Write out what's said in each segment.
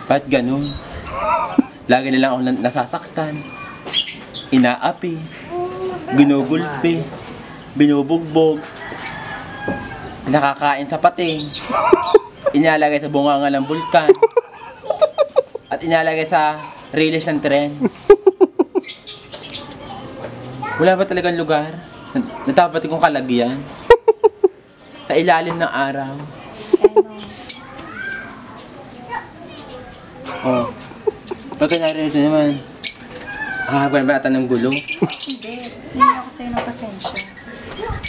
Ba't ganun? Lagi na lang ako nasasaktan, inaapi, ginugulpi, binubugbog, nakakain sa pating, inalagay sa bunganga ng bulkan, at inalagay sa release ng tren. Wala ba talagang lugar na dapat kong kalagyan? Sa ilalim ng araw. Oh. Pagka narinig naman, wala ba ng gulo? Hindi. Hindi ako sa'yo ng pasensya.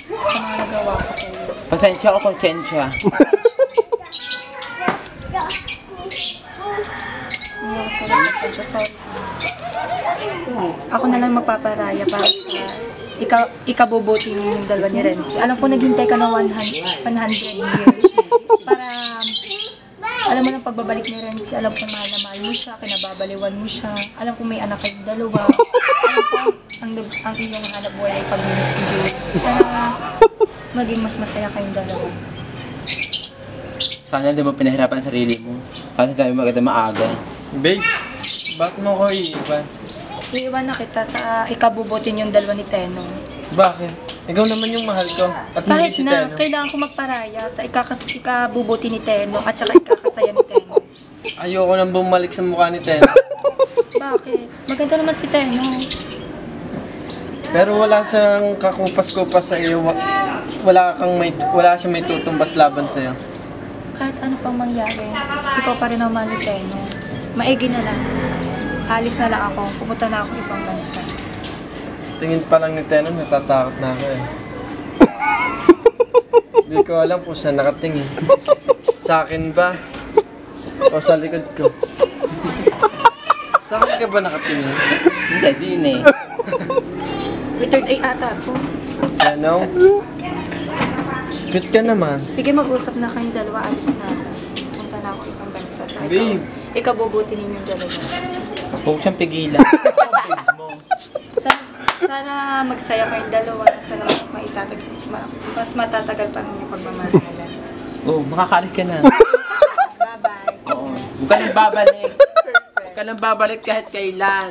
Sa mga nagawa ko sa'yo. Pasensya o konsensya? Hindi ako sa'yo ng pasensya. Sorry. Ako na lang magpaparaya para sa ikabubuti yung dalawa ni Renzi. Alam ko naghintay ka ng 100 years. Para alam mo ng pagbabalik ni Renzi, alam ko mahal na mahal mo siya, kinababaliwan mo siya. Alam ko may anak kayong dalawa. Alam ko ang iyong hanap buhay ay pag-minisige. Sana maging mas masaya kayong dalawa. Sana hindi mo pinahirapan ang sarili mo. Kasi tayo maganda maaga. Babe, bakit mo ko iiwan? Iiwan na kita sa ikabubutin yung dalawa ni Tenong. Bakit? Ikaw naman yung mahal ko. At Kahit hindi si na, Teno. kailangan ko magparaya sa ikabubuti ni Tenong at saka ikakasaya ni Tenong. Ayoko nang bumalik sa mukha ni Teno. Bakit? Maganda naman si Tenong. Pero wala siyang kakupas-kupas sa iyo. Wala siyang may tutumbas laban sa iyo. Kahit ano pang mangyari, ikaw pa rin ang mahal ni Tenong. Maigi na lang. Alis na lang ako. Pupunta na ako ibang bansa. Tingin pa lang ni Teno, natatakot na ako eh. Hindi ko alam kung saan nakatingin. Sa akin ba? O sa likod ko? Sa akin ka ba nakatingin? Hindi, din eh. May third eye ata ako. Teno? Cute ka naman. Sige, mag-usap na kayong dalawa. Alis na ako. Pupunta na ako ibang bansa. Sa Babe. ikabubuti ninyong dalawa. Huwag siyang pigilan. Babes mo. Sana magsaya kayong dalawa. Sana mas matatagal pa ang inyong pagmamahalan. Oo, makakalit ka na. Bye-bye. Oo. Huwag ka nang babalik. Huwag ka nang babalik kahit kailan.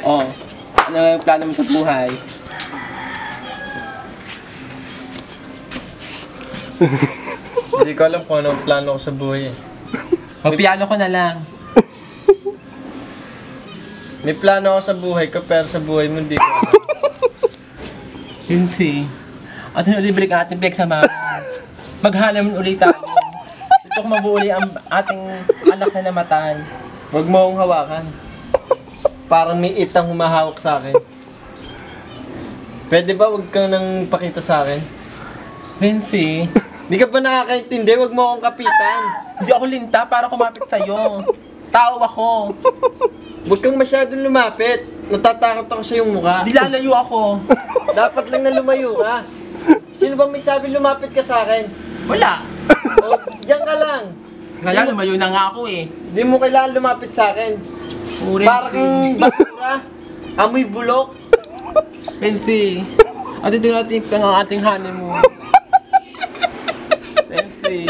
Oh, ano yung plano mo sa buhay? Hindi ko alam kung anong plano ko sa buhay eh. Magpiano ko na lang. May plano ako sa buhay ko pero sa buhay mo hindi ko alam. Hinsi. At libre ka ating pinagsamahan. Maghanam ulit tayo. Ito kung mabuuli ang ating anak na namatay. Huwag mo akong hawakan. Parang may itang humahawak sa akin. Pwede ba huwag kang nang pakita sa akin? Hinsi. Hindi ka ba nakakaintindi? Huwag mo akong kapitan. Hindi ako linta para kumapit sa'yo. Tao ako. Huwag kang masyadong lumapit. Natatakot ako sa iyong mukha. Di lalayo ako. Dapat lang na lumayo ka. Sino bang may sabi lumapit ka sa akin? Wala. O, diyan ka lang. Kaya lumayo na nga ako eh. Hindi mo kailangan lumapit sa akin. Urin. Para kang basura. Amoy bulok. Pensi. At ito natin ang ating honeymoon. Pensi.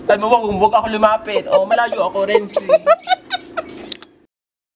Alam mo, huwag ako lumapit. O, malayo ako, Renzi.